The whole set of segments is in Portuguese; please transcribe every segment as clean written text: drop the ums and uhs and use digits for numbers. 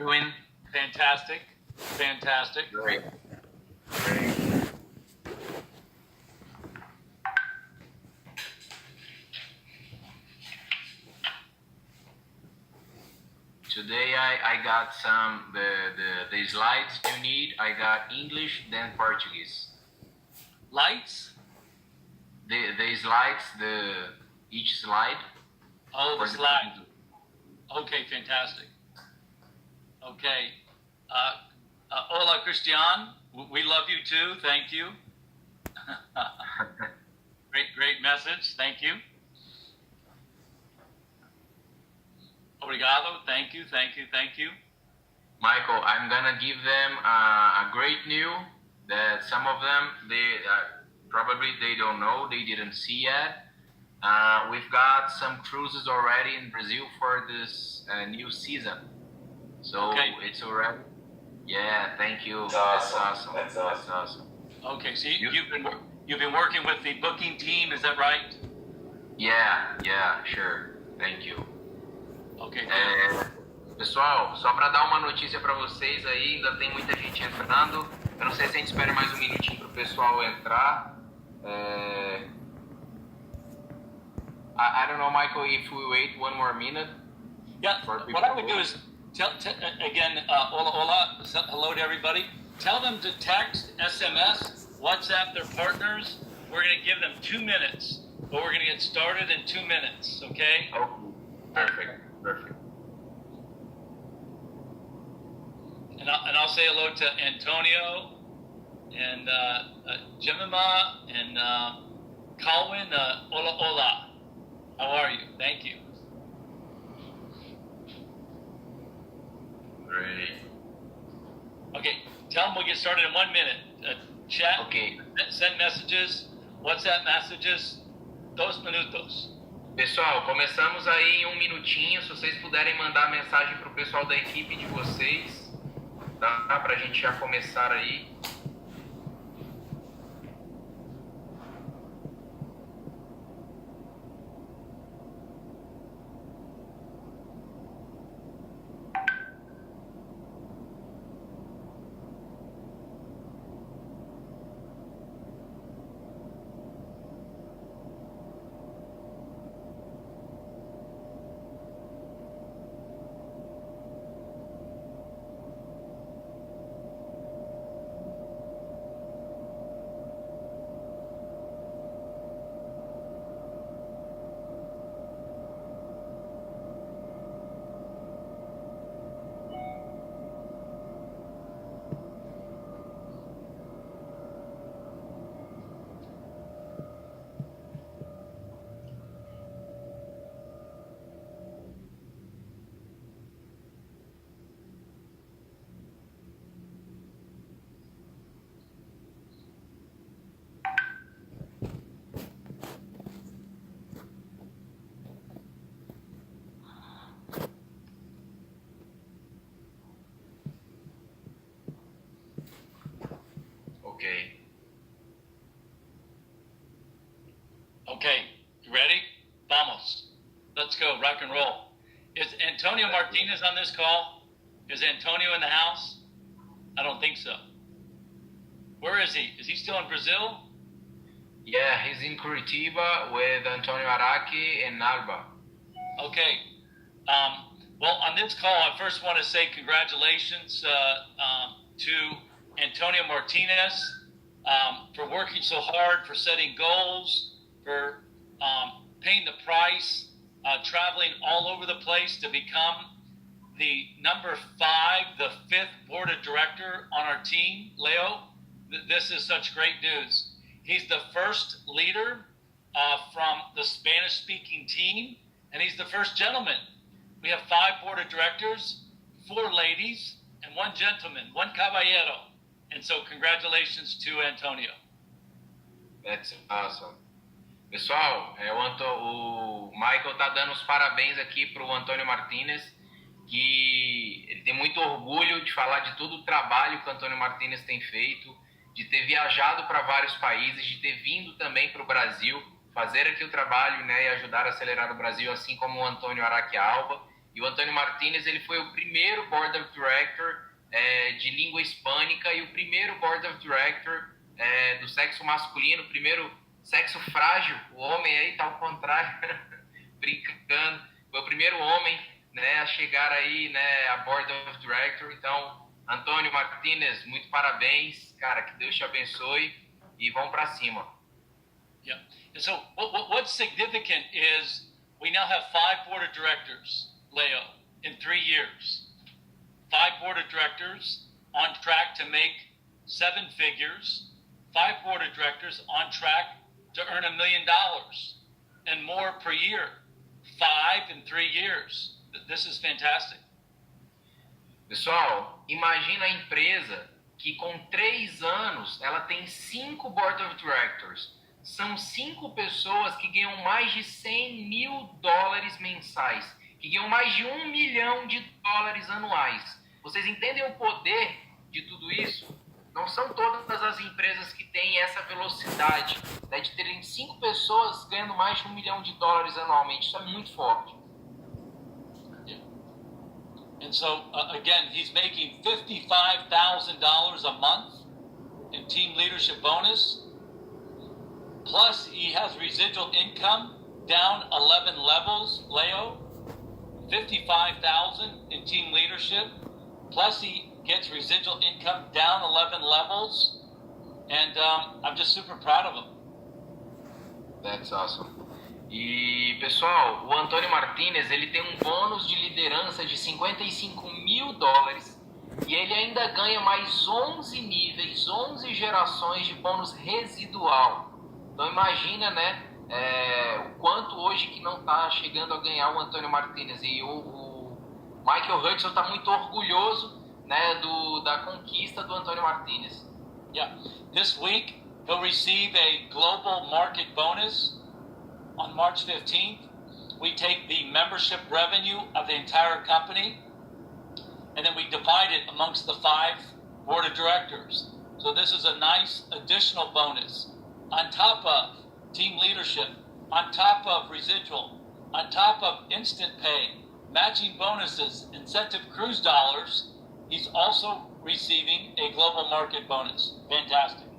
doing? Fantastic. Fantastic. Great. Today I got some the slides you need. I got English then Portuguese. Lights? The slides, each slide. Oh, the slide. Okay, fantastic. Okay. Hola, Christian. We love you too. Thank you. Great message. Thank you. Obrigado. Thank you. Michael, I'm gonna give them a great news that some of them probably they don't know, they didn't see yet. We've got some cruises already in Brazil for this new season. So okay. It's already. Yeah, thank you. That's awesome. That's awesome. Okay, so you've been working with the booking team, is that right? Yeah, sure. Thank you. Okay. Pessoal, só para dar uma notícia para vocês aí, ainda tem muita gente entrando. Eu não sei se a gente espera mais um minutinho para o pessoal entrar. I don't know, Michael, if we wait one more minute. Yeah, what I would do is tell again, hola, hello to everybody. Tell them to text, SMS, WhatsApp their partners. We're going to give them 2 minutes, but we're going to get started in 2 minutes, okay? Oh, perfect. And I'll say hello to Antonio and Jemima and Colwyn. Hola. How are you? Thank you. Great. Okay, tell them we'll get started in 1 minute. Chat, okay. Send messages, WhatsApp messages, 2 minutos. Pessoal, começamos aí em 1 minutinho. Se vocês puderem mandar mensagem para o pessoal da equipe de vocês, tá? Para a gente já começar aí. Okay, you ready? Vamos. Let's go, rock and roll. Is Antonio Martinez on this call? Is Antonio in the house? I don't think so. Where is he? Is he still in Brazil? Yeah, he's in Curitiba with Antonio Araki and Alba. Okay. Well, on this call, I first want to say congratulations to Antonio Martinez for working so hard, for setting goals, for paying the price, traveling all over the place to become the number 5, the 5th board of director on our team. Leo, this is such great news. He's the first leader from the Spanish-speaking team, and he's the first gentleman. We have 5 board of directors, 4 ladies, and 1 gentleman, 1 caballero. And so congratulations to Antonio. That's awesome. Pessoal, o Michael tá dando os parabéns aqui pro Antônio Martinez, que ele tem muito orgulho de falar de todo o trabalho que o Antônio Martinez tem feito, de ter viajado para vários países, de ter vindo também para o Brasil, fazer aqui o trabalho, né, e ajudar a acelerar o Brasil, assim como o Antônio Araki Alba. E o Antônio Martínez, ele foi o primeiro Board of Director de língua hispânica e o primeiro Board of Director do sexo masculino, o primeiro sexo frágil, o homem aí tá ao contrário, brincando, foi o primeiro homem, né, a chegar aí, né, a Board of Director. Então, Antônio Martínez, muito parabéns, cara, que Deus te abençoe e vamos para cima. Yeah. And so what's significant is we now have 5 board of directors, Leo, in 3 years. 5 board of directors on track to make 7 figures. 5 board of directors on track to earn $1 million and more per year. 5 in 3 years. This is fantastic. Pessoal, imagina a empresa que com 3 anos ela tem 5 Board of Directors. São 5 pessoas que ganham mais de $100 mil mensais, que ganham mais de $1 milhão anuais. Vocês entendem o poder de tudo isso? Não são todas as empresas que têm essa velocidade, né, de terem 5 pessoas ganhando mais de $1 milhão anualmente. Isso é muito forte. And so, again, he's making $55,000 a month in team leadership bonus. Plus, he has residual income down 11 levels, Leo. 55,000 in team leadership. Plus, he gets residual income down 11 levels. And I'm just super proud of him. That's awesome. E, pessoal, o Antônio Martínez, ele tem um bônus de liderança de $55 mil e ele ainda ganha mais 11 níveis, 11 gerações de bônus residual. Então imagina, né, o quanto hoje que não está chegando a ganhar o Antônio Martínez. E o Michael Hutchison está muito orgulhoso, né, da conquista do Antônio Martínez. Yeah, this week he'll receive a global market bonus. On March 15th, we take the membership revenue of the entire company, and then we divide it amongst the 5 board of directors. So this is a nice additional bonus on top of team leadership, on top of residual, on top of instant pay, matching bonuses, incentive cruise dollars. He's also receiving a global market bonus. Fantastic.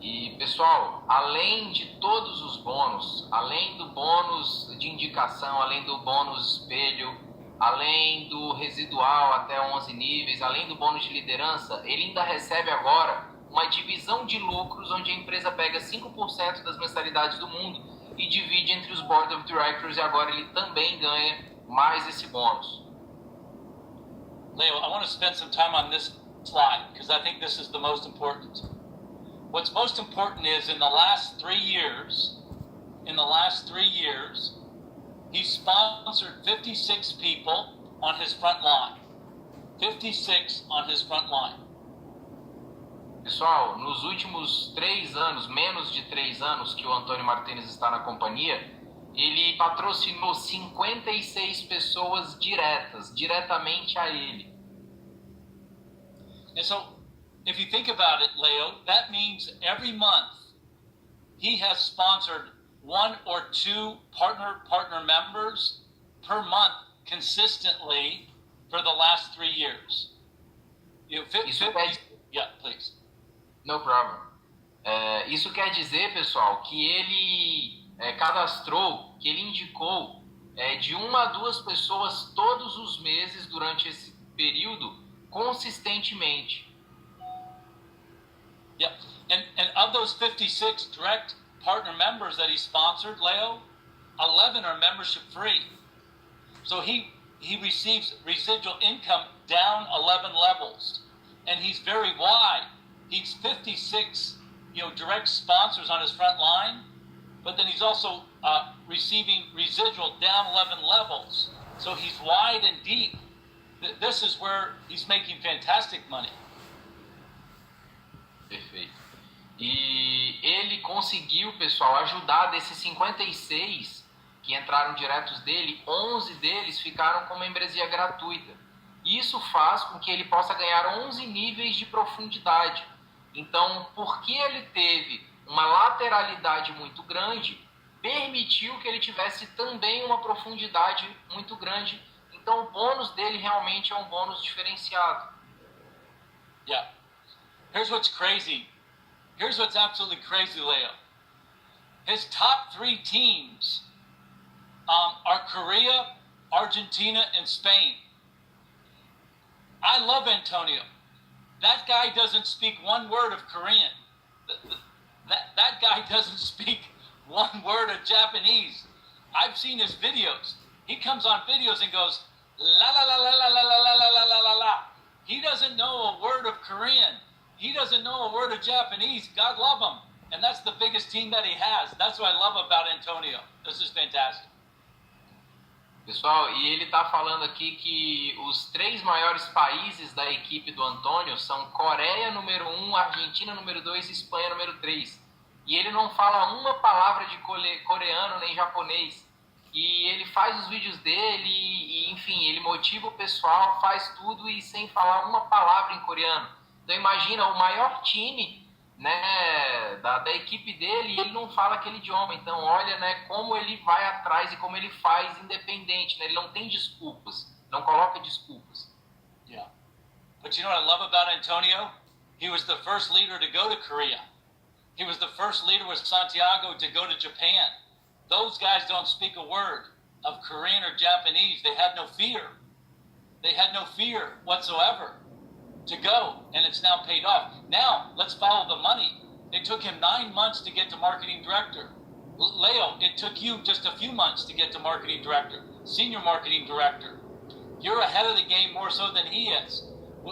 E, pessoal, além de todos os bônus, além do bônus de indicação, além do bônus espelho, além do residual até 11 níveis, além do bônus de liderança, ele ainda recebe agora uma divisão de lucros, onde a empresa pega 5% das mensalidades do mundo e divide entre os Board of Directors, e agora ele também ganha mais esse bônus. Leo, I want to spend some time on this slide, because I think this is the most important. What's most important is in the last 3 years, he sponsored 56 people on his front line. 56 on his front line. Pessoal, nos últimos 3 anos, menos de 3 anos que o Antônio Martínez está na companhia, ele patrocinou 56 pessoas diretamente a ele. And so, if you think about it, Leo, that means every month he has sponsored 1 or 2 partner members per month consistently for the last 3 years. Yeah, please. No problem. Isso quer dizer, pessoal, que ele cadastrou, que ele indicou de 1 a 2 pessoas todos os meses durante esse período, consistentemente. Yeah, and of those 56 direct partner members that he sponsored, Leo, 11 are membership free. So he receives residual income down 11 levels, and he's very wide. He's 56, direct sponsors on his front line, but then he's also receiving residual down 11 levels. So he's wide and deep. This is where he's making fantastic money. Perfeito. E ele conseguiu, pessoal, ajudar desses 56 que entraram diretos dele, 11 deles ficaram com membresia gratuita. Isso faz com que ele possa ganhar 11 níveis de profundidade. Então, porque ele teve uma lateralidade muito grande, permitiu que ele tivesse também uma profundidade muito grande. Então o bônus dele realmente é um bônus diferenciado. Yeah. Here's what's crazy. Here's what's absolutely crazy, Leo. His top 3 teams are Korea, Argentina, and Spain. I love Antonio. That guy doesn't speak one word of Korean. That guy doesn't speak one word of Japanese. I've seen his videos. He comes on videos and goes, la la la la la la la la la la la la. He doesn't know a word of Korean. He doesn't know a word of Japanese. God love him. And that's the biggest team that he has. That's what I love about Antonio. This is fantastic. Pessoal, e ele está falando aqui que os 3 maiores países da equipe do Antônio são Coreia número 1, Argentina número 2 e Espanha número 3. E ele não fala uma palavra de coreano nem japonês. E ele faz os vídeos dele e, enfim, ele motiva o pessoal, faz tudo e sem falar uma palavra em coreano. Então imagina, o maior time, né, da equipe dele, e ele não fala aquele idioma. Então olha, né, como ele vai atrás e como ele faz independente, né? Ele não tem desculpas, não coloca desculpas. Yeah. But you know what I love about Antonio? He was the first leader to go to Korea. He was the first leader with Santiago to go to Japan. Those guys don't speak a word of Korean or Japanese. They had no fear. They had no fear whatsoever to go, and it's now paid off. Now, let's follow the money. It took him 9 months to get to marketing director. Leo, it took you just a few months to get to marketing director, senior marketing director. You're ahead of the game more so than he is.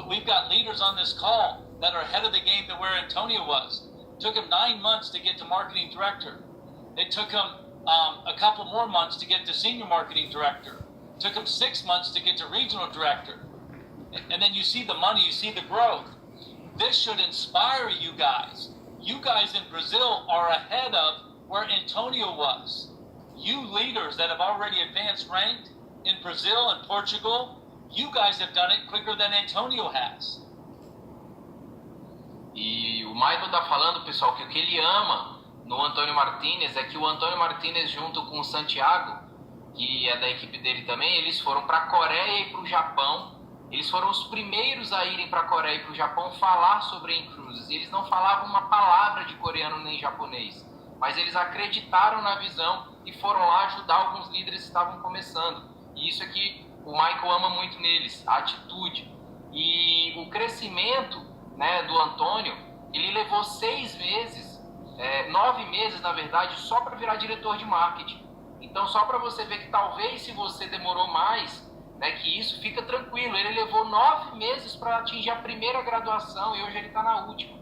We've got leaders on this call that are ahead of the game than where Antonio was. It took him 9 months to get to marketing director. It took him a couple more months to get to senior marketing director. It took him 6 months to get to regional director. And then you see the money, you see the growth. This should inspire you guys. You guys in Brazil are ahead of where Antonio was. You leaders that have already advanced ranked in Brazil and Portugal, you guys have done it quicker than Antonio has. E o Michael tá falando, pessoal, que o que ele ama no Antônio Martinez é que o Antônio Martinez junto com o Santiago, que é da equipe dele também, eles foram para a Coreia e para o Japão. Eles foram os primeiros a irem para a Coreia e para o Japão falar sobre inCruises. Eles não falavam uma palavra de coreano nem japonês, mas eles acreditaram na visão e foram lá ajudar alguns líderes que estavam começando. E isso é que o Michael ama muito neles, a atitude. E o crescimento, né, do Antônio, ele levou 6 meses, 9 meses na verdade, só para virar diretor de marketing. Então só para você ver que talvez se você demorou mais, né, que isso fica tranquilo. Ele levou 9 meses para atingir a primeira graduação e hoje ele está na última.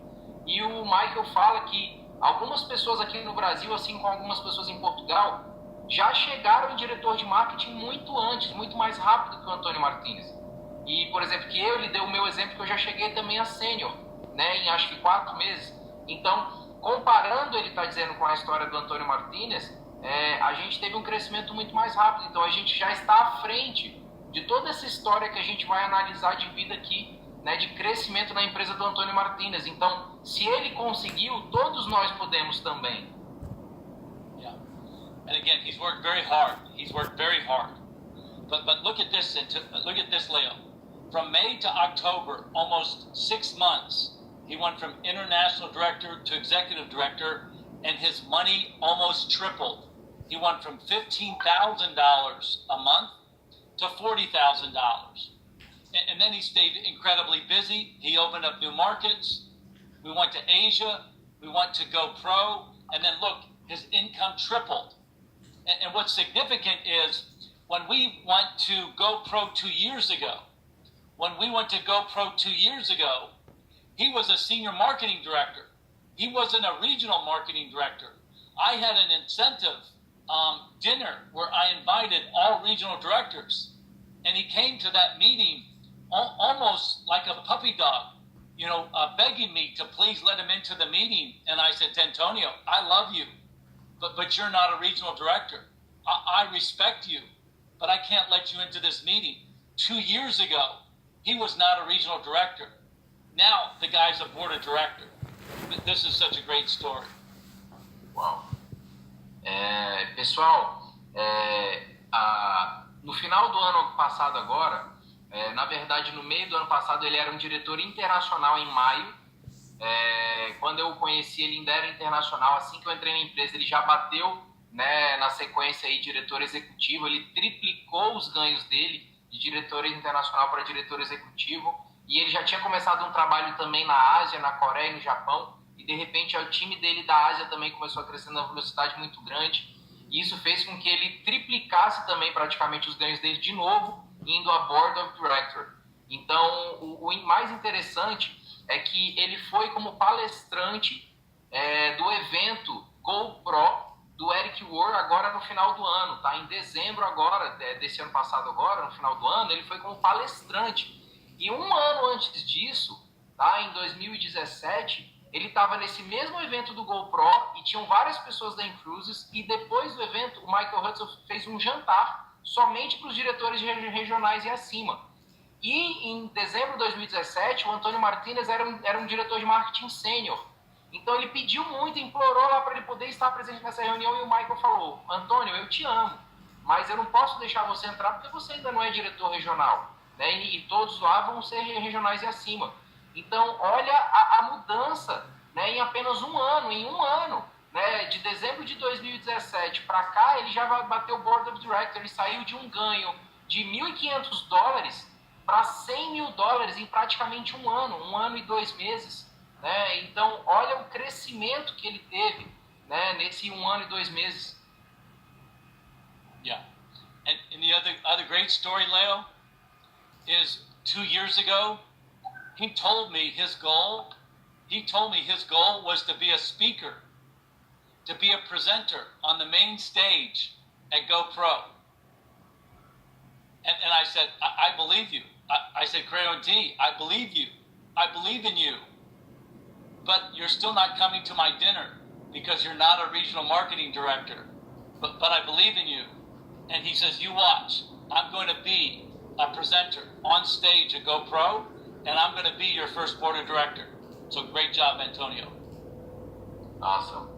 E o Michael fala que algumas pessoas aqui no Brasil, assim como algumas pessoas em Portugal, já chegaram em diretor de marketing muito antes, muito mais rápido que o Antônio Martinez. E, por exemplo, que ele deu o meu exemplo que eu já cheguei também a sênior, né, em acho que 4 meses. Então, comparando, ele está dizendo com a história do Antônio Martinez, a gente teve um crescimento muito mais rápido. Então, a gente já está à frente de toda essa história que a gente vai analisar de vida aqui, né, de crescimento na empresa do Antônio Martinez. Então, se ele conseguiu, todos nós podemos também. Yeah. And again, he's worked very hard. He's worked very hard. But look at this, Leo. From May to October, almost 6 months, he went from international director to executive director, and his money almost tripled. He went from $15,000 a month to $40,000. And then he stayed incredibly busy. He opened up new markets. We went to Asia. We went to Go Pro. And then look, his income tripled. And what's significant is when we went to Go Pro 2 years ago, he was a senior marketing director. He wasn't a regional marketing director. I had an incentive dinner where I invited all regional directors. And he came to that meeting almost like a puppy dog, begging me to please let him into the meeting. And I said, Antonio, I love you, but you're not a regional director. I respect you, but I can't let you into this meeting. 2 years ago, he was not a regional director. Now the guy's a board of director. This is such a great story. Wow. Pessoal, no final do ano passado agora, na verdade no meio do ano passado ele era um diretor internacional em maio. Quando eu o conheci ele ainda era internacional. Assim que eu entrei na empresa ele já bateu, né, na sequência aí diretor executivo. Ele triplicou os ganhos dele de diretor internacional para diretor executivo, e ele já tinha começado um trabalho também na Ásia, na Coreia e no Japão, e de repente o time dele da Ásia também começou a crescer numa velocidade muito grande, e isso fez com que ele triplicasse também praticamente os ganhos dele de novo, indo a Board of Director. Então, o mais interessante é que ele foi como palestrante do evento GoPro do Eric Ward agora no final do ano, tá? Em dezembro agora, desse ano passado agora, no final do ano, ele foi como palestrante. E um ano antes disso, tá? Em 2017, ele estava nesse mesmo evento do GoPro e tinham várias pessoas da inCruises, e depois do evento, o Michael Hutchison fez um jantar somente para os diretores regionais e acima. E em dezembro de 2017, o Antônio Martinez era um diretor de marketing sênior. Então ele pediu muito, implorou lá para ele poder estar presente nessa reunião, e o Michael falou: Antônio, eu te amo, mas eu não posso deixar você entrar porque você ainda não é diretor regional, né? E todos lá vão ser regionais e acima. Então olha a mudança, né? Em apenas um ano, né? De dezembro de 2017 para cá, ele já bateu o Board of Directors. Ele saiu de um ganho de $1.500 para $100.000 em praticamente um ano e 2 meses. Né? Então, olha o crescimento que ele teve, né, nesse 1 ano e 2 meses. Yeah. And the other great story, Leo, is 2 years ago, he told me his goal was to be a speaker, to be a presenter on the main stage at GoPro. And I said, I believe you. I said, Crayon D, I believe you. I believe in you. But you're still not coming to my dinner because you're not a regional marketing director. But I believe in you. And he says, you watch. I'm going to be a presenter on stage at GoPro, and I'm going to be your first board of director. So great job, Antonio. Awesome.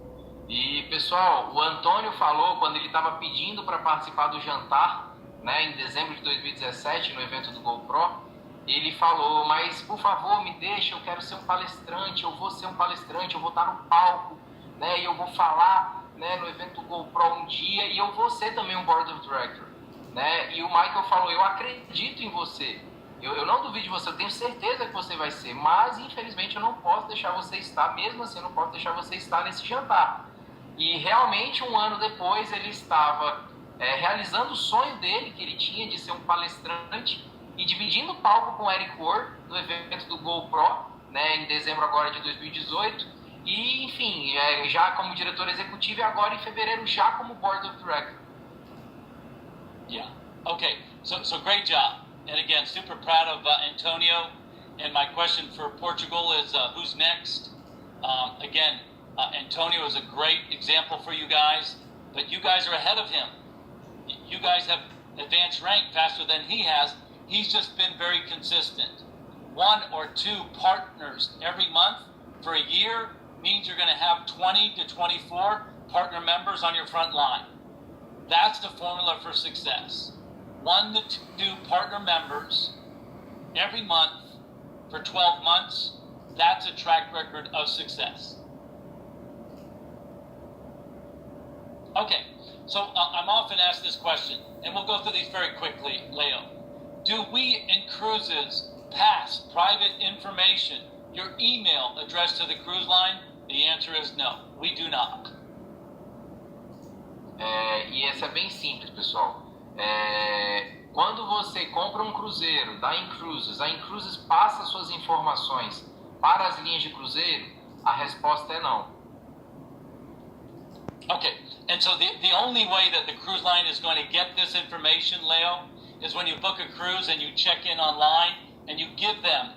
E, pessoal, o Antônio falou quando ele estava pedindo para participar do jantar, né, em dezembro de 2017, no evento do GoPro, ele falou: mas por favor me deixa, eu quero ser um palestrante, eu vou ser um palestrante, eu vou estar no palco, né, e eu vou falar, né, no evento do GoPro um dia, e eu vou ser também um Board of Director, né? E o Michael falou: eu acredito em você, eu não duvido de você, eu tenho certeza que você vai ser, mas infelizmente eu não posso deixar você estar, mesmo assim eu não posso deixar você estar nesse jantar. E realmente um ano depois ele estava realizando o sonho dele, que ele tinha de ser um palestrante, e dividindo o palco com o Eric Ward no evento do GoPro, né, em dezembro agora de 2018, e enfim, já como diretor executivo, e agora em fevereiro já como Board of Director. Yeah. Okay. So great job. And again, super proud of Antonio. And my question for Portugal is, who's next? Again, Antonio is a great example for you guys, but you guys are ahead of him. You guys have advanced rank faster than he has. He's just been very consistent. 1 or 2 partners every month for a year means you're going to have 20 to 24 partner members on your front line. That's the formula for success. 1 to 2 partner members every month for 12 months. That's a track record of success. Okay, so I'm often asked this question, and we'll go through these very quickly, Leo. Do we inCruises pass private information, your email address to the cruise line? The answer is no, we do not. E essa é bem simples, pessoal. Quando você compra um cruzeiro da inCruises, a inCruises passa suas informações para as linhas de cruzeiro? A resposta é não. Okay, and so the only way that the cruise line is going to get this information, Leo, is when you book a cruise and you check in online and you give them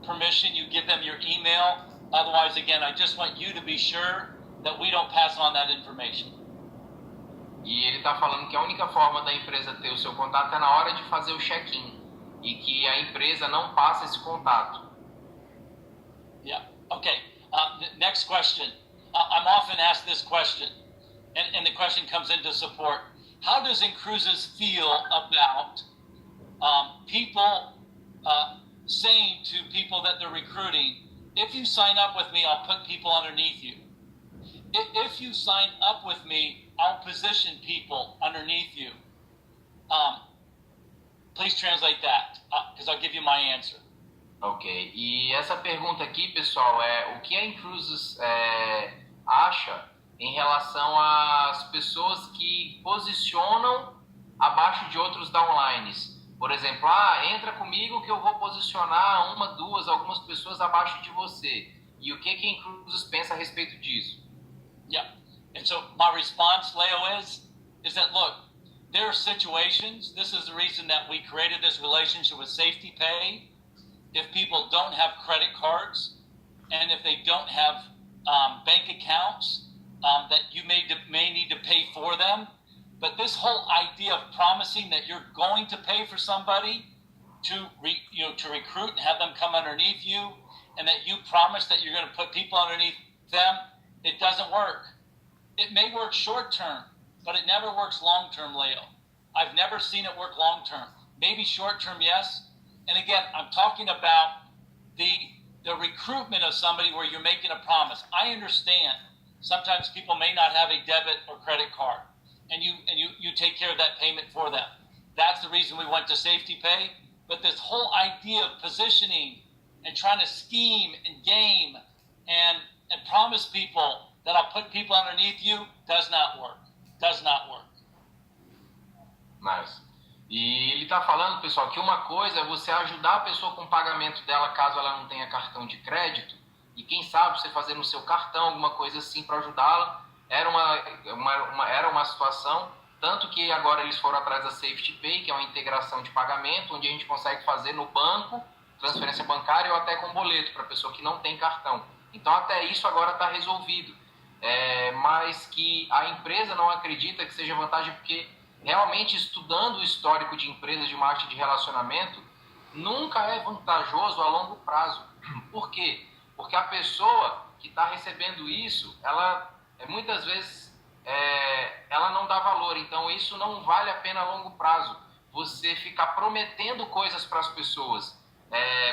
permission, you give them your email. Otherwise, again, I just want you to be sure that we don't pass on that information. E ele está falando que a única forma da empresa ter o seu contato é na hora de fazer o check-in, e que a empresa não passa esse contato. Yeah, okay. Next question. I'm often asked this question. and the question comes into support. How does inCruises feel about people saying to people that they're recruiting, if you sign up with me, I'll put people underneath you. If you sign up with me, I'll position people underneath you. Please translate that, because I'll give you my answer. Ok, e essa pergunta aqui, pessoal, é o que a inCruises acha em relação às pessoas que posicionam abaixo de outros downlines. Por exemplo, entra comigo que eu vou posicionar uma, duas, algumas pessoas abaixo de você. E o que a inCruises pensa a respeito disso? Yeah, and so my response, Leo, is that, look, there are situations, this is the reason that we created this relationship with Safety Pay. If people don't have credit cards, and if they don't have bank accounts, that you may need to pay for them. But this whole idea of promising that you're going to pay for somebody to recruit and have them come underneath you, and that you promise that you're going to put people underneath them, it doesn't work. It may work short term, but it never works long term, Leo. I've never seen it work long term. Maybe short term, yes. And again, I'm talking about the recruitment of somebody where you're making a promise. I understand sometimes people may not have a debit or credit card, and you take care of that payment for them. That's the reason we went to Safety Pay. But this whole idea of positioning and trying to scheme and game and promise people that I'll put people underneath you does not work. Does not work. Nice. E ele está falando, pessoal, que uma coisa é você ajudar a pessoa com o pagamento dela caso ela não tenha cartão de crédito, e quem sabe você fazer no seu cartão alguma coisa assim para ajudá-la. Era uma situação, tanto que agora eles foram atrás da Safety Pay, que é uma integração de pagamento, onde a gente consegue fazer no banco, transferência bancária ou até com boleto para a pessoa que não tem cartão. Então até isso agora está resolvido. Mas que a empresa não acredita que seja vantagem, porque realmente estudando o histórico de empresas de marketing de relacionamento, nunca é vantajoso a longo prazo. Por quê? Porque a pessoa que está recebendo isso, ela muitas vezes ela não dá valor. Então isso não vale a pena a longo prazo. Você ficar prometendo coisas para as pessoas.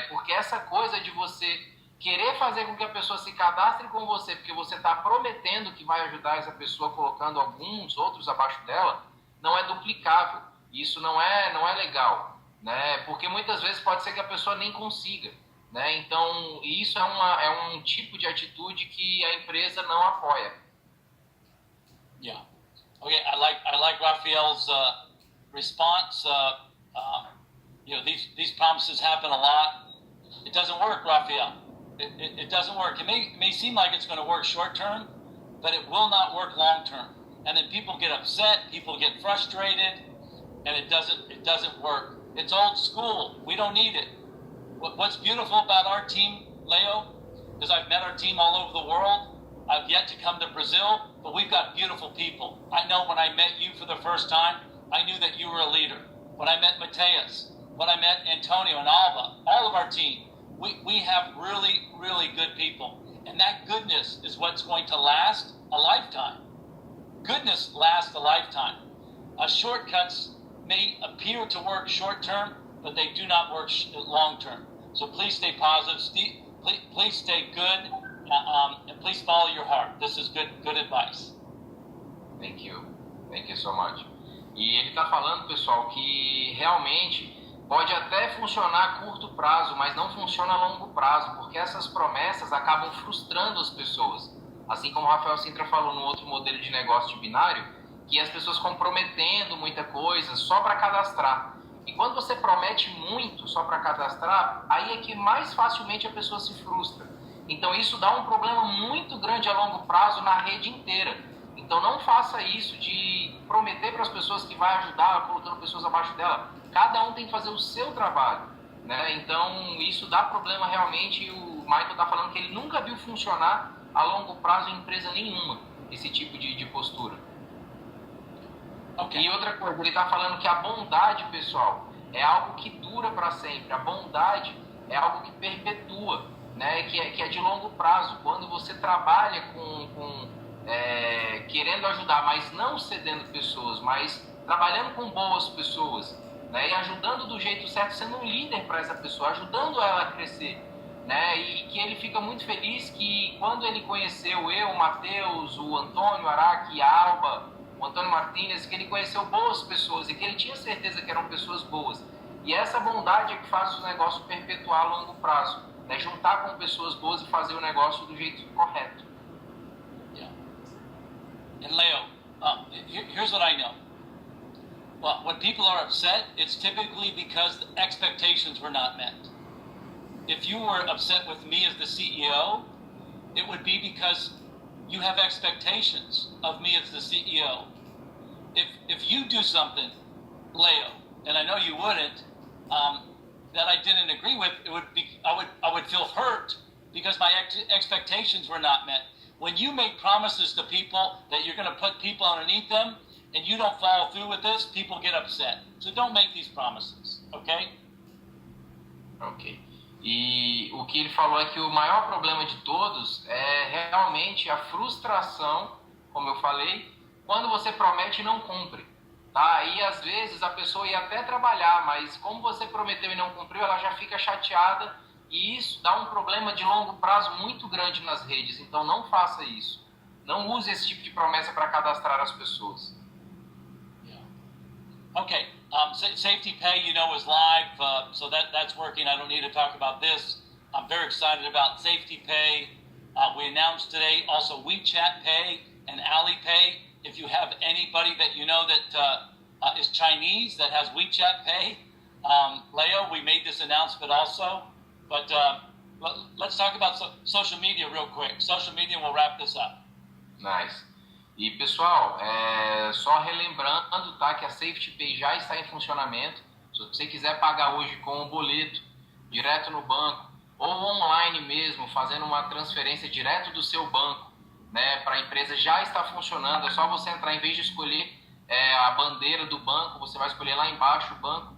Porque essa coisa de você querer fazer com que a pessoa se cadastre com você, porque você está prometendo que vai ajudar essa pessoa colocando alguns outros abaixo dela, não é duplicável. Isso não é legal, né? Porque muitas vezes pode ser que a pessoa nem consiga, né? Então isso é um tipo de atitude que a empresa não apoia. Yeah. Okay. I like Raphael's response. These promises happen a lot. It doesn't work, Raphael. It doesn't work. It may seem like it's going to work short term, but it will not work long term. And then people get upset, people get frustrated, and it doesn't work. It's old school. We don't need it. What's beautiful about our team, Leo, is I've met our team all over the world. I've yet to come to Brazil, but we've got beautiful people. I know when I met you for the first time, I knew that you were a leader. When I met Mateus, when I met Antonio and Alba, all of our team, we have really, really good people. And that goodness is what's going to last a lifetime. Goodness lasts a lifetime. Shortcuts may appear to work short term, but they do not work long term. So please stay positive. Please stay good, and please follow your heart. This is good advice. Thank you so much. E ele está falando, pessoal, que realmente pode até funcionar a curto prazo, mas não funciona a longo prazo, porque essas promessas acabam frustrando as pessoas. Assim como o Rafael Sintra falou no outro modelo de negócio de binário, que as pessoas comprometendo muita coisa só para cadastrar. E quando você promete muito só para cadastrar, aí é que mais facilmente a pessoa se frustra. Então isso dá um problema muito grande a longo prazo na rede inteira. Então não faça isso de prometer para as pessoas que vai ajudar colocando pessoas abaixo dela. Cada um tem que fazer o seu trabalho, né? Então isso dá problema realmente. E o Michael está falando que ele nunca viu funcionar a longo prazo em empresa nenhuma esse tipo de postura. Okay. E outra coisa, ele está falando que a bondade, pessoal, é algo que dura para sempre. A bondade é algo que perpetua, né? Que é de longo prazo. Quando você trabalha com querendo ajudar, mas não cedendo pessoas, mas trabalhando com boas pessoas, né? E ajudando do jeito certo, sendo um líder para essa pessoa, ajudando ela a crescer, né? E que ele fica muito feliz que quando ele conheceu eu, o Matheus, o Antônio Araque, a Alba, o Antônio Martínez, que ele conheceu boas pessoas e que ele tinha certeza que eram pessoas boas. E essa bondade é que faz o negócio perpetuar a longo prazo, né? Juntar com pessoas boas e fazer o negócio do jeito correto. Yeah. And Leo, here's what I know. Well, when people are upset, it's typically because the expectations were not met. If you were upset with me as the CEO, it would be because you have expectations of me as the CEO. If you do something, Leo, and I know you wouldn't, that I didn't agree with, it would be I would feel hurt because my expectations were not met. When you make promises to people that you're going to put people underneath them, and you don't follow through with this, people get upset. So don't make these promises, okay? Ok. E o que ele falou é que o maior problema de todos é realmente a frustração, como eu falei, quando você promete e não cumpre, tá? E às vezes a pessoa ia até trabalhar, mas como você prometeu e não cumpriu, ela já fica chateada e isso dá um problema de longo prazo muito grande nas redes. Então não faça isso. Não use esse tipo de promessa para cadastrar as pessoas. Okay, safety pay, you know, is live, so that's working. I don't need to talk about this. I'm very excited about safety pay. We announced today also WeChat Pay and Alipay. If you have anybody that you know that is Chinese that has WeChat Pay, Leo, we made this announcement also. But let's talk about social media real quick. Social media, we'll wrap this up. Nice. E pessoal, só relembrando, tá, que a Safety Pay já está em funcionamento. Se você quiser pagar hoje com um boleto direto no banco ou online mesmo, fazendo uma transferência direto do seu banco, né, para a empresa, já está funcionando. É só você entrar, em vez de escolher a bandeira do banco, você vai escolher lá embaixo o banco,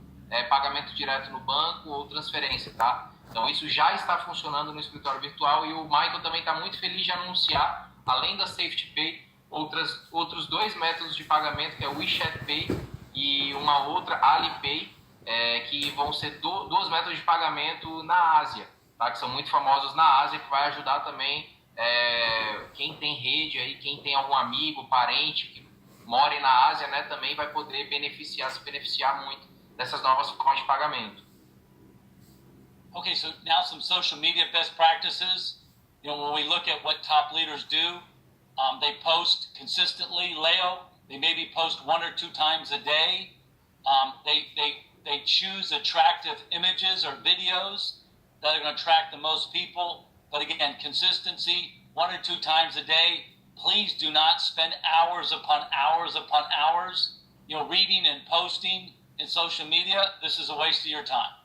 pagamento direto no banco ou transferência, tá? Então isso já está funcionando no escritório virtual e o Michael também está muito feliz de anunciar, além da Safety Pay, outros dois métodos de pagamento, que é o WeChat Pay e uma outra Alipay, que vão ser dois métodos de pagamento na Ásia, tá? Que são muito famosos na Ásia, que vai ajudar também quem tem rede aí, quem tem algum amigo, parente que mora na Ásia, né, também vai poder se beneficiar muito dessas novas formas de pagamento. Okay, so now some social media best practices. You know, when we look at what top leaders do, they post consistently. Leo, they maybe post 1 or 2 times a day. They choose attractive images or videos that are going to attract the most people. But again, consistency, 1 or 2 times a day. Please do not spend hours upon hours upon hours, you know, reading and posting in social media. This is a waste of your time.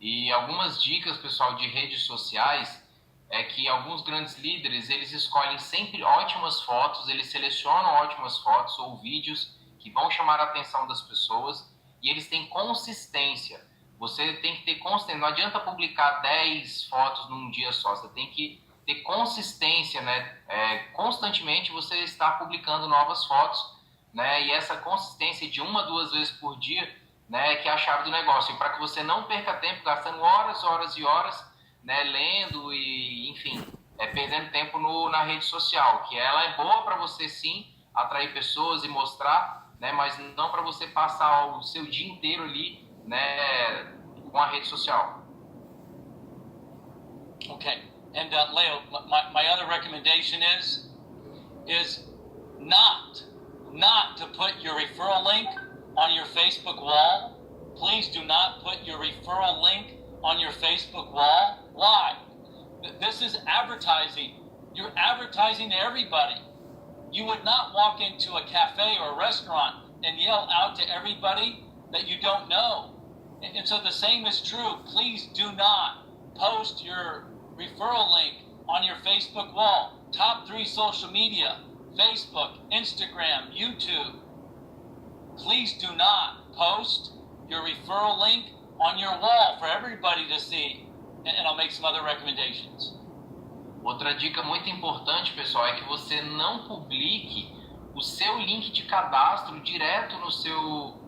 E algumas dicas, pessoal, de redes sociais é que alguns grandes líderes, eles escolhem sempre ótimas fotos, eles selecionam ótimas fotos ou vídeos que vão chamar a atenção das pessoas e eles têm consistência. Você tem que ter consistência, não adianta publicar 10 fotos num dia só, você tem que ter consistência, né? Constantemente você está publicando novas fotos, né? E essa consistência de 1 a 2 vezes por dia, né, que é a chave do negócio. E para que você não perca tempo gastando horas e horas, né, lendo e, enfim, perdendo tempo na rede social, que ela é boa para você sim atrair pessoas e mostrar, né, mas não para você passar o seu dia inteiro ali, né, com a rede social. Okay, and Leo, my other recommendation is not to put your referral link on your Facebook wall. Please do not put your referral link on your Facebook wall. Why? This is advertising. You're advertising to everybody. You would not walk into a cafe or a restaurant and yell out to everybody that you don't know. And so the same is true. Please do not post your referral link on your Facebook wall. Top 3 social media: Facebook, Instagram, YouTube. Please do not post your referral link on your wall for everybody to see. And I'll make some other recommendations. Outra dica muito importante, pessoal, é que você não publique o seu link de cadastro direto no seu,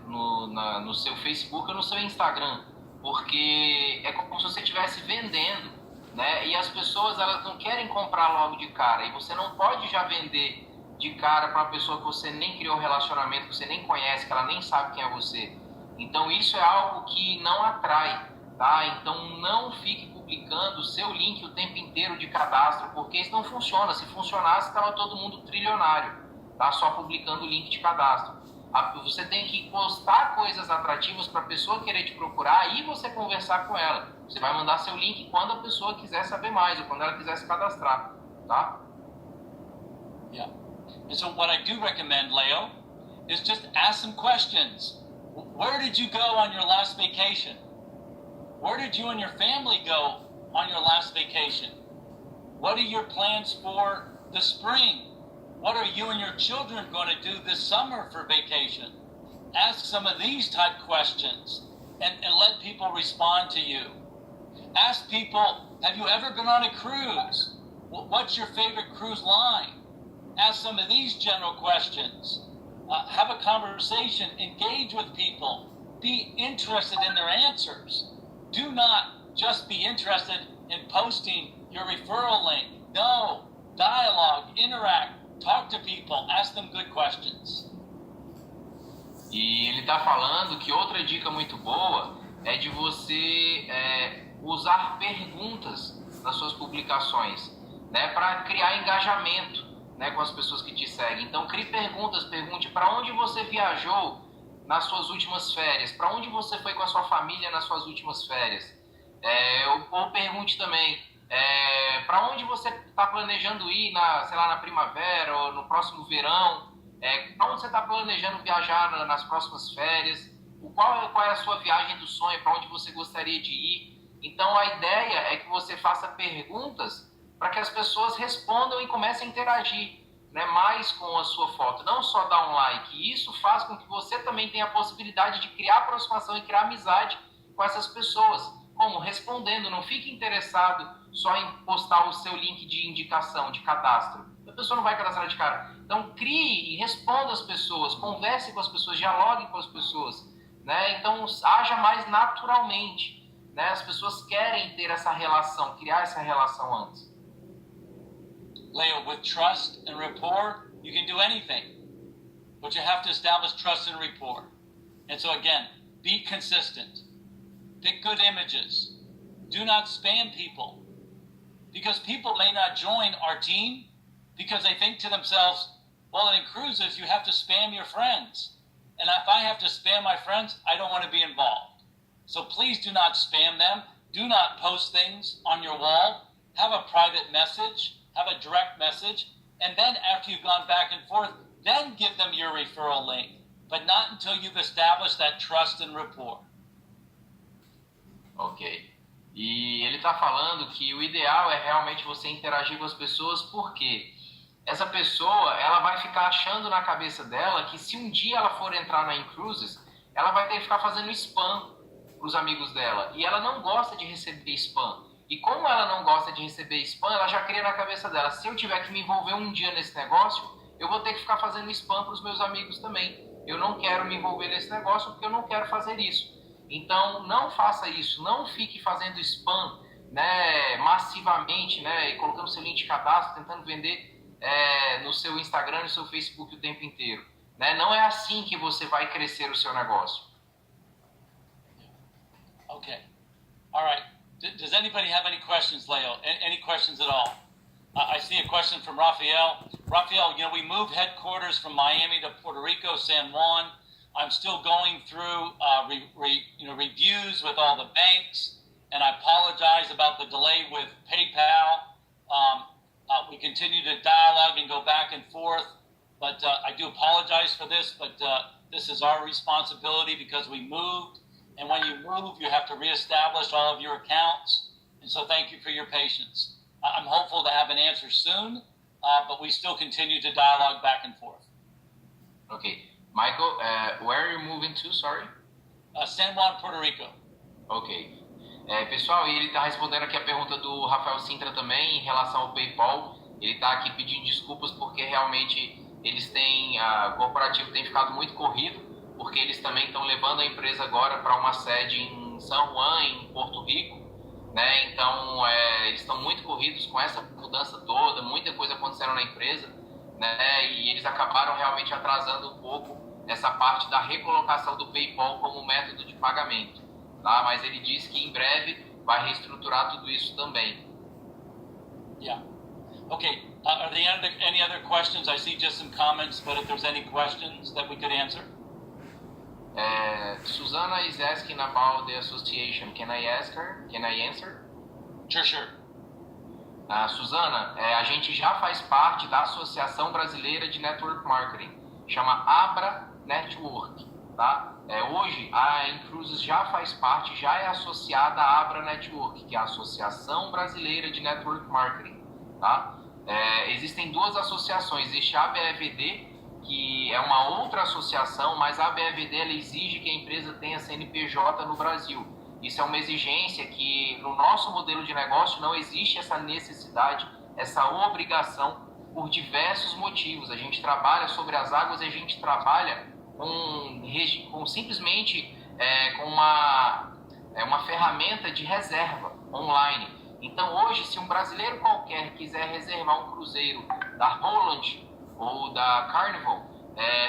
no seu Facebook ou no seu Instagram, porque é como se você estivesse vendendo, né? E as pessoas, elas não querem comprar logo de cara, e você não pode já vender de cara para uma pessoa que você nem criou relacionamento, que você nem conhece, que ela nem sabe quem é você. Então isso é algo que não atrai, tá? Então não fique publicando o seu link o tempo inteiro de cadastro, porque isso não funciona. Se funcionasse, estava todo mundo trilionário, tá? Só publicando o link de cadastro. Você tem que postar coisas atrativas para a pessoa querer te procurar e você conversar com ela. Você vai mandar seu link quando a pessoa quiser saber mais ou quando ela quiser se cadastrar, tá? Yeah. And so what I do recommend, Leo, is just ask some questions. Where did you go on your last vacation? Where did you and your family go on your last vacation? What are your plans for the spring? What are you and your children going to do this summer for vacation? Ask some of these type questions and let people respond to you. Ask people, have you ever been on a cruise? What's your favorite cruise line? Ask some of these general questions. Have a conversation, engage with people, be interested in their answers. Do not just be interested in posting your referral link. No, dialogue, interact, talk to people, ask them good questions. E ele está falando que outra dica muito boa é de você usar perguntas nas suas publicações, né, para criar engajamento, né, com as pessoas que te seguem. Então crie perguntas, pergunte para onde você viajou nas suas últimas férias, para onde você foi com a sua família nas suas últimas férias, ou pergunte também para onde você está planejando ir na primavera ou no próximo verão, para onde você está planejando viajar nas próximas férias, qual é a sua viagem do sonho, para onde você gostaria de ir. Então a ideia é que você faça perguntas para que as pessoas respondam e comecem a interagir, né, mais com a sua foto, não só dar um like. E isso faz com que você também tenha a possibilidade de criar aproximação e criar amizade com essas pessoas. Como? Respondendo, não fique interessado só em postar o seu link de indicação, de cadastro. A pessoa não vai cadastrar de cara. Então crie e responda as pessoas, converse com as pessoas, dialogue com as pessoas, né? Então haja mais naturalmente, né? As pessoas querem ter essa relação, criar essa relação antes. Leo, with trust and rapport, you can do anything. But you have to establish trust and rapport. And so again, be consistent. Pick good images. Do not spam people. Because people may not join our team because they think to themselves, well, in inCruises, you have to spam your friends. And if I have to spam my friends, I don't want to be involved. So please do not spam them. Do not post things on your wall. Have a private message. Have a direct message, and then after you've gone back and forth, then give them your referral link, but not until you've established that trust and rapport. Ok. E ele está falando que o ideal é realmente você interagir com as pessoas, porque essa pessoa, ela vai ficar achando na cabeça dela que se um dia ela for entrar na inCruises, ela vai ter que ficar fazendo spam para os amigos dela, e ela não gosta de receber spam. E como ela não gosta de receber spam, ela já cria na cabeça dela, se eu tiver que me envolver um dia nesse negócio, eu vou ter que ficar fazendo spam para os meus amigos também. Eu não quero me envolver nesse negócio porque eu não quero fazer isso. Então não faça isso, não fique fazendo spam, né, massivamente, né, e colocando seu link de cadastro, tentando vender no seu Instagram, no seu Facebook o tempo inteiro. Né? Não é assim que você vai crescer o seu negócio. Okay. All right. Does anybody have any questions, Leo? Any questions at all? I see a question from Rafael. Rafael, we moved headquarters from Miami to Puerto Rico, San Juan. I'm still going through reviews with all the banks, and I apologize about the delay with PayPal. We continue to dialogue and go back and forth, but I do apologize for this, but this is our responsibility because we moved. And when you move, you have to reestablish all of your accounts. And so thank you for your patience. I'm hopeful to have an answer soon, but we still continue to dialogue back and forth. Okay. Michael, where are you moving to, sorry? San Juan, Puerto Rico. Ok. Pessoal, e ele está respondendo aqui a pergunta do Rafael Sintra também em relação ao PayPal. Ele está aqui pedindo desculpas porque realmente o corporativo tem ficado muito corrido, porque eles também estão levando a empresa agora para uma sede em São Juan, em Porto Rico, né? Então, eles estão muito corridos com essa mudança toda, muita coisa acontecendo na empresa, né? E eles acabaram realmente atrasando um pouco essa parte da recolocação do PayPal como método de pagamento. Tá? Mas ele disse que em breve vai reestruturar tudo isso também. Yeah. Okay. Are there any other questions? I see just some comments, but if there's any questions that we could answer. Susanna is asking about the association. Can I ask her? Can I answer? Sure. Susanna, a gente já faz parte da Associação Brasileira de Network Marketing. Chama Abra Network. Tá? Hoje a inCruises já faz parte, já é associada à Abra Network, que é a Associação Brasileira de Network Marketing. Tá? Existem duas associações, existe a ABEVD, que é uma outra associação, mas a ABEVD ela exige que a empresa tenha CNPJ no Brasil. Isso é uma exigência que no nosso modelo de negócio não existe essa necessidade, essa obrigação por diversos motivos. A gente trabalha sobre as águas e a gente trabalha com simplesmente com uma ferramenta de reserva online. Então hoje, se um brasileiro qualquer quiser reservar um cruzeiro da Holland ou da Carnival,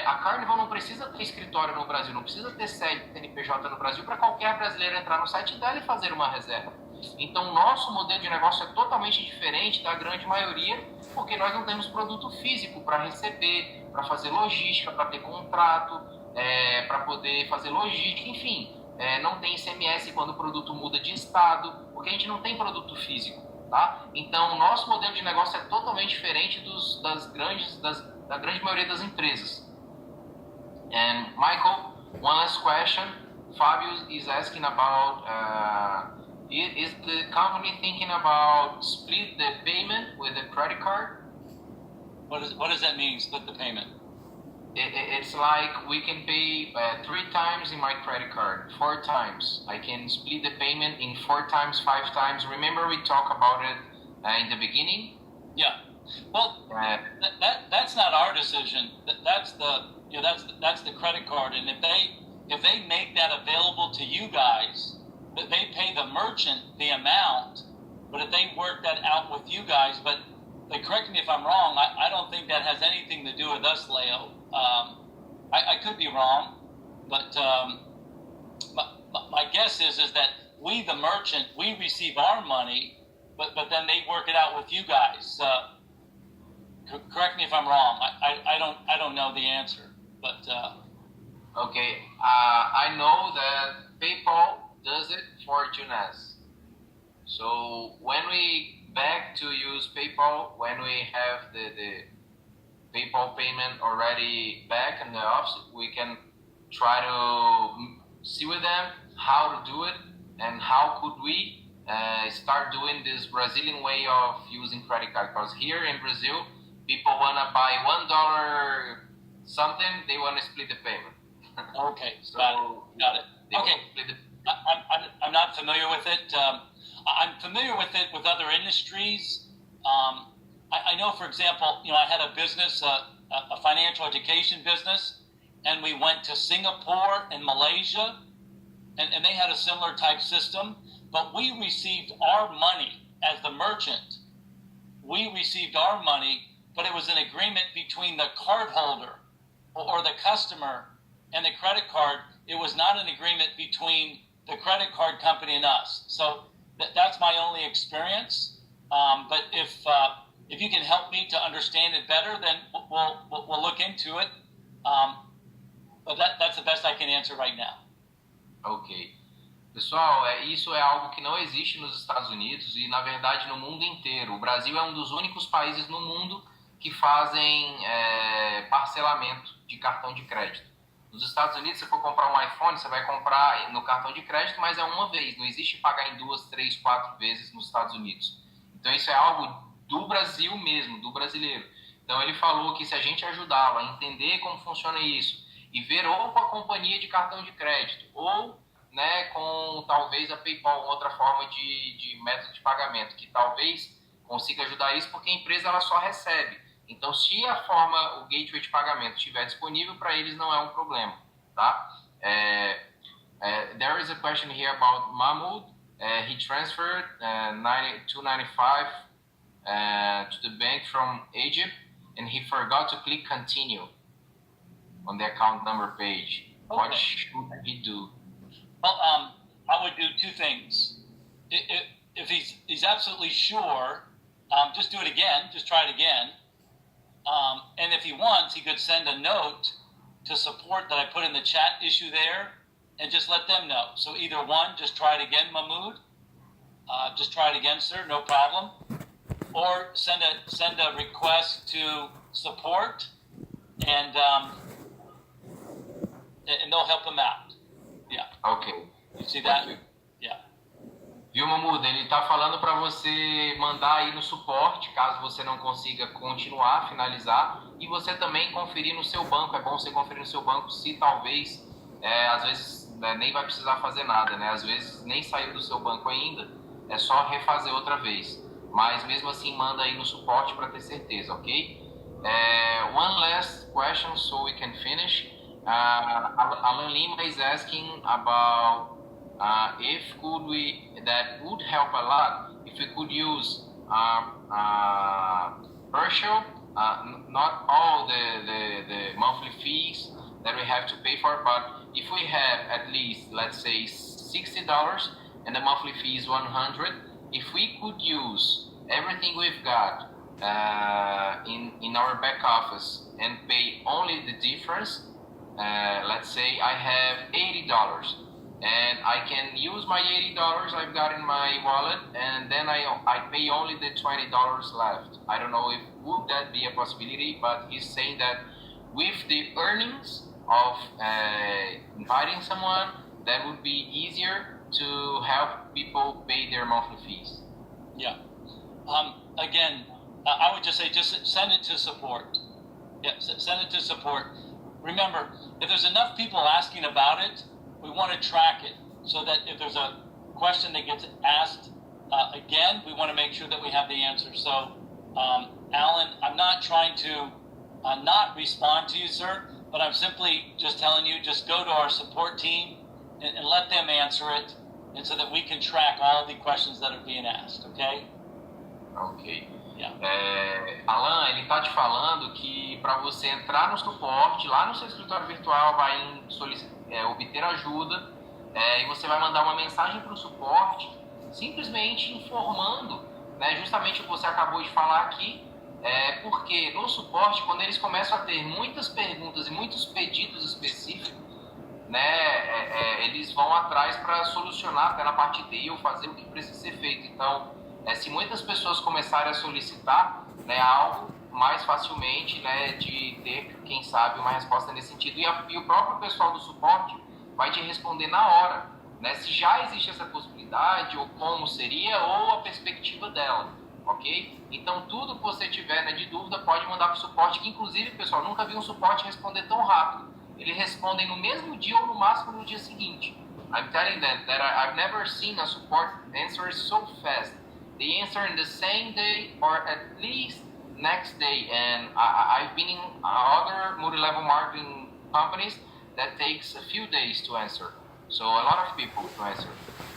a Carnival não precisa ter escritório no Brasil, não precisa ter sede CNPJ no Brasil para qualquer brasileiro entrar no site dela e fazer uma reserva. Então o nosso modelo de negócio é totalmente diferente da grande maioria, porque nós não temos produto físico para receber, para fazer logística, para ter contrato, para poder fazer logística, enfim, não tem ICMS quando o produto muda de estado, porque a gente não tem produto físico, tá? Então, o nosso modelo de negócio é totalmente diferente da grande maioria das empresas. And Michael, one last question. Fabio is asking about, is the company thinking about split the payment with a credit card? What does that mean, split the payment? It's like we can pay 3 times in my credit card, 4 times. I can split the payment in 4 times, 5 times. Remember we talked about it in the beginning? Yeah. Well, that's not our decision. That's the credit card, and if they make that available to you guys, that they pay the merchant the amount, but if they work that out with you guys, but correct me if I'm wrong, I don't think that has anything to do with us, Leo. I could be wrong, but my guess is that we, the merchant, we receive our money, but then they work it out with you guys. Correct me if I'm wrong. I don't know the answer, but okay. I know that PayPal does it for Junes. So when we back to use PayPal, when we have the PayPal payment already back in the office, we can try to see with them how to do it and how could we start doing this Brazilian way of using credit card. Because here in Brazil, people want to buy $1 something, they want to split the payment. Okay, so got it. Okay, I'm not familiar with it. I'm familiar with it with other industries. I know, for example, I had a business, a financial education business, and we went to Singapore and Malaysia, and they had a similar type system, but we received our money as the merchant. We received our money, but it was an agreement between the cardholder or the customer and the credit card. It was not an agreement between the credit card company and us. So that's my only experience. But if you can help me to understand it better, then we'll look into it. But that's the best I can answer right now. Ok. Pessoal, isso é algo que não existe nos Estados Unidos e, na verdade, no mundo inteiro. O Brasil é um dos únicos países no mundo que fazem parcelamento de cartão de crédito. Nos Estados Unidos, se for comprar um iPhone, você vai comprar no cartão de crédito, mas é uma vez. Não existe pagar em 2, 3, 4 vezes nos Estados Unidos. Então, isso é algo do Brasil mesmo, do brasileiro. Então, ele falou que se a gente ajudá-lo a entender como funciona isso e ver ou com a companhia de cartão de crédito ou né, com talvez a PayPal, outra forma de método de pagamento, que talvez consiga ajudar isso, porque a empresa ela só recebe. Então, se a forma, o gateway de pagamento estiver disponível, para eles não é um problema, tá? There is a question here about Mahmoud. He transferred 295 to the bank from Egypt, and he forgot to click continue on the account number page. Okay. What should he do? Well, I would do two things. If he's absolutely sure, just do it again. Just try it again. And if he wants, he could send a note to support that I put in the chat issue there, and just let them know. So either one, just try it again, Mahmoud. Just try it again, sir. No problem. Or send a request to support, and they'll help him out. Yeah. Ok. You see that? Okay. Yeah. Viu, Mahmoud? Ele está falando para você mandar aí no suporte, caso você não consiga continuar, finalizar, e você também conferir no seu banco. É bom você conferir no seu banco se talvez, às vezes, nem vai precisar fazer nada, né? Às vezes nem saiu do seu banco ainda, é só refazer outra vez. Mas mesmo assim, manda aí no suporte para ter certeza, ok? One last question so we can finish. Alan Lima is asking about if that would help a lot if we could use partial, not all the monthly fees that we have to pay for, but if we have at least, let's say, $60 and the monthly fee is $100, if we could use everything we've got in our back office and pay only the difference, let's say I have $80 and I can use my $80 I've got in my wallet, and then I pay only the $20 left. I don't know if would that be a possibility, but he's saying that with the earnings of inviting someone, that would be easier to help people pay their monthly fees. Yeah. Again, I would just say, just send it to support. Yeah, send it to support. Remember, if there's enough people asking about it, we want to track it so that if there's a question that gets asked again, we want to make sure that we have the answer. So, Alan, I'm not trying to not respond to you, sir, but I'm simply just telling you, just go to our support team and let them answer it, and so that we can track all the questions that are being asked, okay? Ok. Yeah. Alan, ele está te falando que para você entrar no suporte, lá no seu escritório virtual, vai obter ajuda, e você vai mandar uma mensagem para o suporte, simplesmente informando, né, justamente o que você acabou de falar aqui, porque no suporte, quando eles começam a ter muitas perguntas e muitos pedidos específicos, né, eles vão atrás para solucionar até na parte dele ou fazer o que precisa ser feito. Então, se muitas pessoas começarem a solicitar, né, algo, mais facilmente, né, de ter, quem sabe, uma resposta nesse sentido. E o próprio pessoal do suporte vai te responder na hora, né, se já existe essa possibilidade, ou como seria, ou a perspectiva dela, ok? Então, tudo que você tiver, né, de dúvida, pode mandar para o suporte, que inclusive, pessoal, nunca vi um suporte responder tão rápido. Eles respondem no mesmo dia ou no máximo no dia seguinte. I'm telling them that I've never seen a support answer so fast. They answer in the same day or at least next day, and I've been in other multi-level marketing companies that takes a few days to answer. So a lot of people to answer.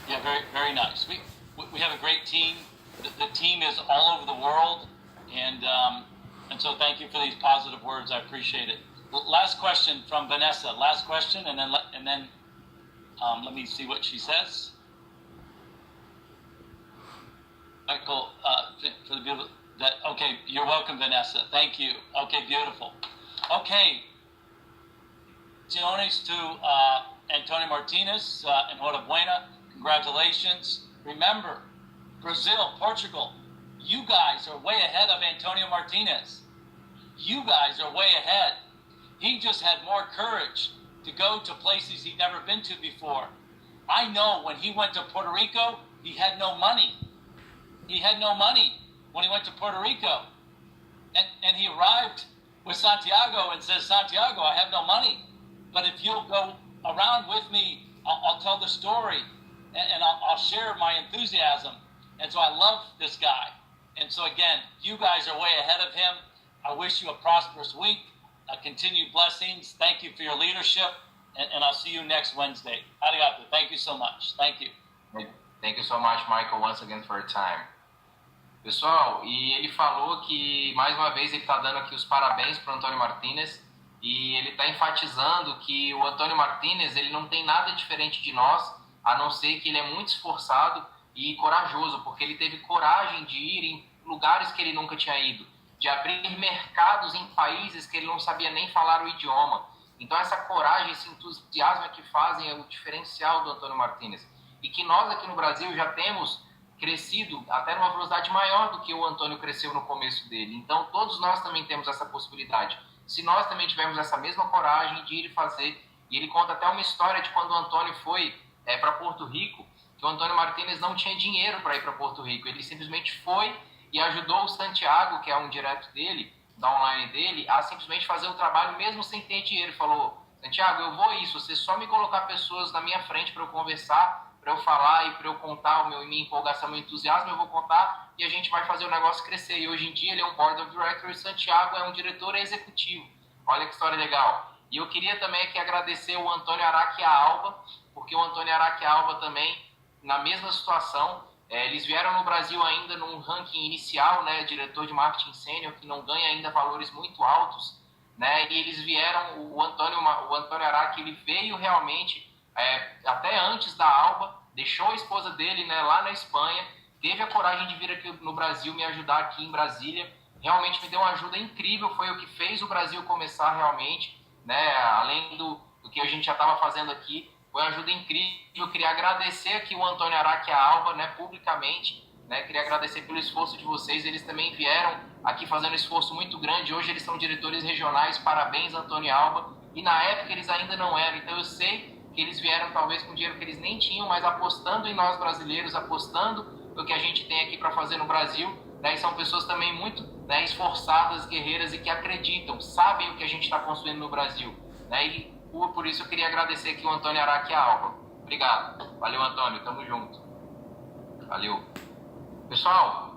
Yeah, very, very nice. We have a great team. The team is all over the world, and so thank you for these positive words. I appreciate it. Last question from Vanessa. Last question, and then let me see what she says. Michael, for the beautiful. Okay, you're welcome, Vanessa. Thank you. Okay, beautiful. Okay. Congratulations to Antonio Martinez and Buena. Congratulations. Remember, Brazil, Portugal, you guys are way ahead of Antonio Martinez. You guys are way ahead. He just had more courage to go to places he'd never been to before. I know when he went to Puerto Rico, he had no money. He had no money when he went to Puerto Rico. And he arrived with Santiago and says, Santiago, I have no money. But if you'll go around with me I'll tell the story, and I'll share my enthusiasm. And so I love this guy. And so again, you guys are way ahead of him. I wish you a prosperous week, continued blessings. Thank you for your leadership, and I'll see you next Wednesday. Arigato. Thank you so much. Thank you. Thank you so much, Michael, once again for your time. Pessoal, e ele falou que, mais uma vez, ele está dando aqui os parabéns para o Antônio Martínez, e ele está enfatizando que o Antônio Martínez, ele não tem nada diferente de nós, a não ser que ele é muito esforçado e corajoso, porque ele teve coragem de ir em lugares que ele nunca tinha ido, de abrir mercados em países que ele não sabia nem falar o idioma. Então essa coragem, esse entusiasmo é que fazem o diferencial do Antônio Martínez. E que nós aqui no Brasil já temos crescido até numa velocidade maior do que o Antônio cresceu no começo dele. Então todos nós também temos essa possibilidade. Se nós também tivermos essa mesma coragem de ir e fazer, e ele conta até uma história de quando o Antônio foi para Porto Rico, que o Antônio Martínez não tinha dinheiro para ir para Porto Rico. Ele simplesmente foi e ajudou o Santiago, que é um direto dele, da online dele, a simplesmente fazer o trabalho mesmo sem ter dinheiro. Ele falou, Santiago, eu vou isso, você só me colocar pessoas na minha frente para eu conversar, para eu falar e para eu contar minha empolgação, meu entusiasmo, eu vou contar e a gente vai fazer o negócio crescer. E hoje em dia ele é um Board of Directors e Santiago é um diretor executivo. Olha que história legal. E eu queria também aqui agradecer o Antônio Araque Alba, porque o Antônio Araque Alba também, na mesma situação, eles vieram no Brasil ainda num ranking inicial, né, diretor de marketing sênior, que não ganha ainda valores muito altos, né, e eles vieram, o Antônio Araque, ele veio realmente até antes da Alba, deixou a esposa dele, né, lá na Espanha, teve a coragem de vir aqui no Brasil me ajudar aqui em Brasília, realmente me deu uma ajuda incrível, foi o que fez o Brasil começar realmente, né, além do que a gente já estava fazendo aqui, foi uma ajuda incrível. Eu queria agradecer aqui o Antônio Araque Alba, né, publicamente, né, queria agradecer pelo esforço de vocês, eles também vieram aqui fazendo um esforço muito grande, hoje eles são diretores regionais, parabéns Antônio Alba, e na época eles ainda não eram, então eu sei que eles vieram talvez com dinheiro que eles nem tinham, mas apostando em nós brasileiros, apostando no que a gente tem aqui para fazer no Brasil, né, e são pessoas também muito, né, esforçadas, guerreiras e que acreditam, sabem o que a gente está construindo no Brasil, né, e por isso eu queria agradecer aqui o Antônio Araque Alba. Obrigado. Valeu, Antônio. Tamo junto. Valeu. Pessoal,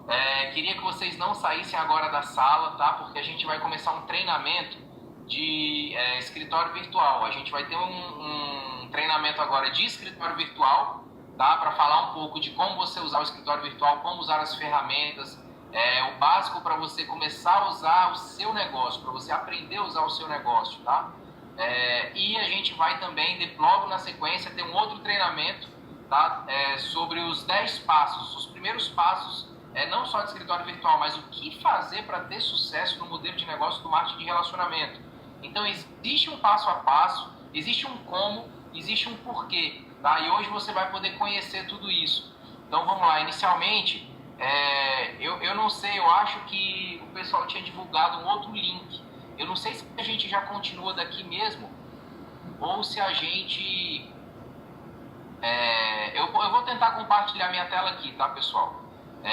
queria que vocês não saíssem agora da sala, tá? Porque a gente vai começar um treinamento de escritório virtual. A gente vai ter um treinamento agora de escritório virtual, tá? Para falar um pouco de como você usar o escritório virtual, como usar as ferramentas, o básico para você começar a usar o seu negócio, para você aprender a usar o seu negócio, tá? E a gente vai também, logo na sequência, ter um outro treinamento, tá? Sobre os 10 passos, os primeiros passos, não só de escritório virtual, mas o que fazer para ter sucesso no modelo de negócio do marketing de relacionamento. Então, existe um passo a passo, existe um como, existe um porquê, tá? E hoje você vai poder conhecer tudo isso. Então, vamos lá. Inicialmente, eu não sei, eu acho que o pessoal tinha divulgado um outro link. Eu não sei se a gente já continua daqui mesmo, ou se a gente... eu vou tentar compartilhar minha tela aqui, tá, pessoal?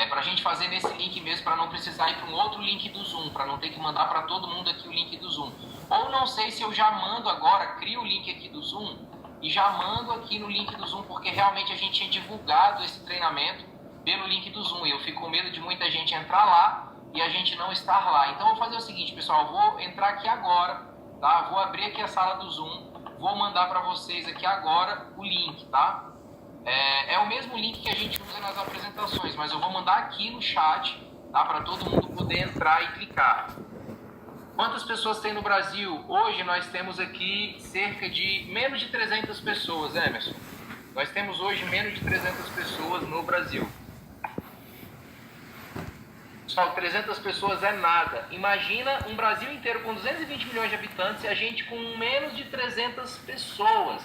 Para a gente fazer nesse link mesmo, para não precisar ir para um outro link do Zoom, para não ter que mandar para todo mundo aqui o link do Zoom. Ou não sei se eu já mando agora, crio o link aqui do Zoom e já mando aqui no link do Zoom, porque realmente a gente tinha divulgado esse treinamento pelo link do Zoom. E eu fico com medo de muita gente entrar lá e a gente não estar lá. Então, eu vou fazer o seguinte, pessoal, eu vou entrar aqui agora, tá? Vou abrir aqui a sala do Zoom, vou mandar para vocês aqui agora o link, tá? É o mesmo link que a gente usa nas apresentações, mas eu vou mandar aqui no chat, tá? Para todo mundo poder entrar e clicar. Quantas pessoas tem no Brasil? Hoje nós temos aqui cerca de menos de 300 pessoas, Emerson. Nós temos hoje menos de 300 pessoas no Brasil. Pessoal, 300 pessoas é nada. Imagina um Brasil inteiro com 220 milhões de habitantes e a gente com menos de 300 pessoas.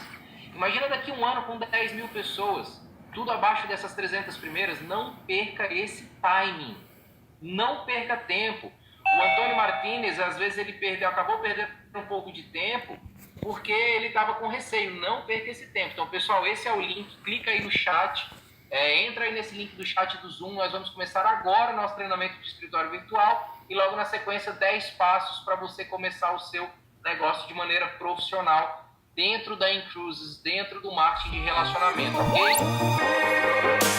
Imagina daqui a um ano com 10 mil pessoas. Tudo abaixo dessas 300 primeiras. Não perca esse timing. Não perca tempo. O Antônio Martínez, às vezes, ele acabou perdendo um pouco de tempo porque ele estava com receio. Não perca esse tempo. Então, pessoal, esse é o link. Clica aí no chat. Entra aí nesse link do chat do Zoom, nós vamos começar agora o nosso treinamento de escritório virtual e logo na sequência 10 passos para você começar o seu negócio de maneira profissional dentro da inCruises, dentro do marketing de relacionamento, ok?